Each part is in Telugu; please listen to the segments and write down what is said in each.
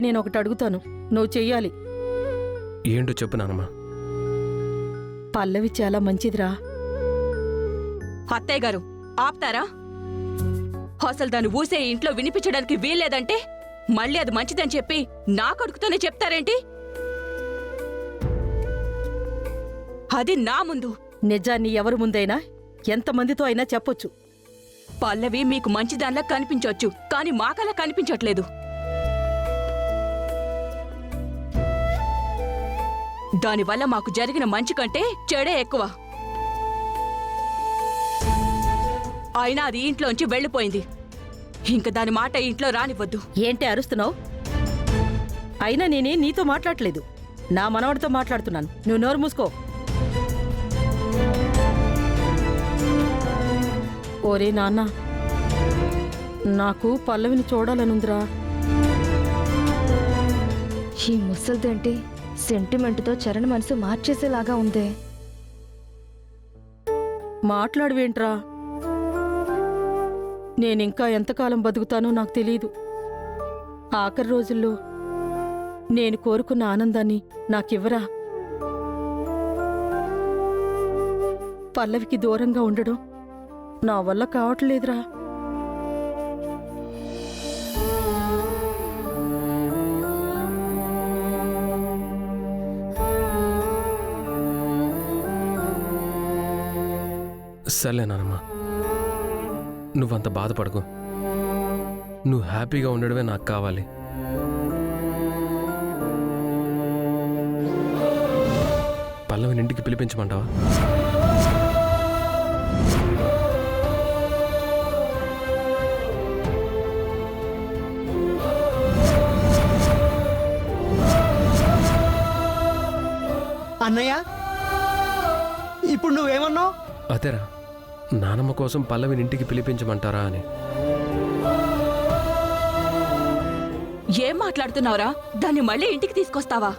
నేనొకటి అడుగుతాను, నువ్వు చెయ్యాలి. ఏంటో చెప్పు నానమ్మ. పల్లవి చాలా మంచిదిరా. అత్తయ్య గారు ఆపుతారా? అసలు దాన్ని ఊసే ఇంట్లో వినిపించడానికి వీల్లేదంటే మళ్ళీ అది మంచిదని చెప్పి నా కొడుకుతోనే చెప్తారేంటి? అది నా ముందు. నిజాన్ని ఎవరి ముందైనా ఎంతమందితో అయినా చెప్పొచ్చు. పల్లవి మీకు మంచిదానిలా కనిపించొచ్చు, కానీ మాకలా కనిపించట్లేదు. దానివల్ల మాకు జరిగిన మంచి కంటే చెడే ఎక్కువ. అయినా అది ఇంట్లోంచి వెళ్ళిపోయింది. ఇంక దాని మాట ఇంట్లో రానివ్వద్దు. ఏంటి అరుస్తున్నావు? అయినా నేనే నీతో మాట్లాడలేదు, నా మనవడితో మాట్లాడుతున్నాను. నువ్వు నోరు మూసుకో. ఓరే నాన్న, నాకు పల్లవిని చూడాలనుందిరా. ఈ ముసల్దేంటి సెంటిమెంట్తో చరణ్ మనసు మార్చేసేలాగా ఉందే. మాట్లాడువేంట్రా? నేనింకా ఎంతకాలం బతుకుతానో నాకు తెలీదు. ఆఖరి రోజుల్లో నేను కోరుకున్న ఆనందాన్ని నాకివ్వరా? పల్లవికి దూరంగా ఉండడం నా వల్ల కావట్లేదురా. సర్లే నానమ్మ, నువ్వంత బాధపడకు. నువ్వు హ్యాపీగా ఉండడమే నాకు కావాలి. పల్లవిని ఇంటికి పిలిపించమంటావా? అన్నయ్య, ఇప్పుడు నువ్వేమన్నావు? అదేరా, నానమ్మ కోసం పల్లవిని ఇంటికి పిలిపించమంటారా అని. ఏం మాట్లాడుతున్నావురా? దాన్ని మళ్ళీ ఇంటికి తీసుకొస్తావా?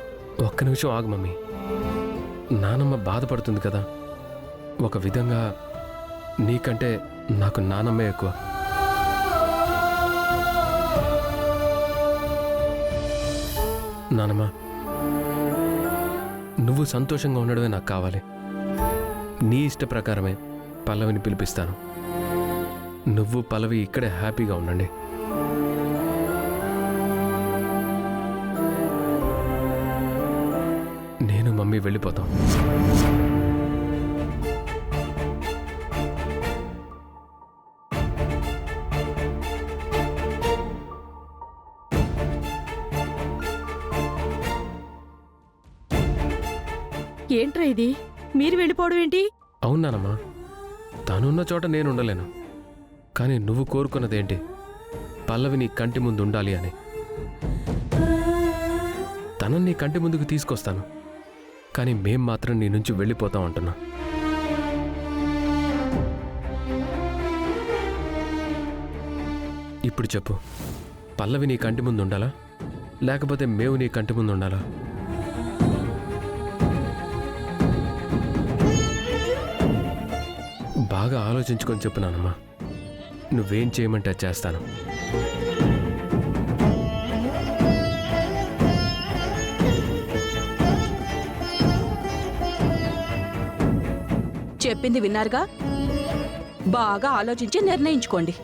ఒక్క నిమిషం ఆగు మమ్మీ. నానమ్మ బాధపడుతుంది కదా. ఒక విధంగా నీకంటే నాకు నానమ్మే ఎక్కువ. నానమ్మ, నువ్వు సంతోషంగా ఉండడమే నాకు కావాలి. నీ ఇష్ట ప్రకారమే పల్లవిని పిలిపిస్తాను. నువ్వు పల్లవి ఇక్కడే హ్యాపీగా ఉండండి. నేను మమ్మీ వెళ్ళిపోతాం. ఏంట్రా ఇది? మీరు వెళ్ళిపోవడం ఏంటి? అవునానమ్మా, తనున్న చోట నేను ఉండలేను. కానీ నువ్వు కోరుకున్నదేంటి? పల్లవి నీ కంటి ముందు ఉండాలి అని. తనని నీ కంటి ముందుకు తీసుకొస్తాను, కానీ మేం మాత్రం నీ నుంచి వెళ్ళిపోతాం అంటున్నా. ఇప్పుడు చెప్పు, పల్లవి నీ కంటి ముందు ఉండాలా, లేకపోతే మేము నీ కంటి ముందు ఉండాలా? బాగా ఆలోచించుకొని చెప్పు నానమ్మా. నువ్వేం చేయమంటే అది చేస్తాను. చెప్పింది విన్నారుగా? బాగా ఆలోచించి నిర్ణయించుకోండి.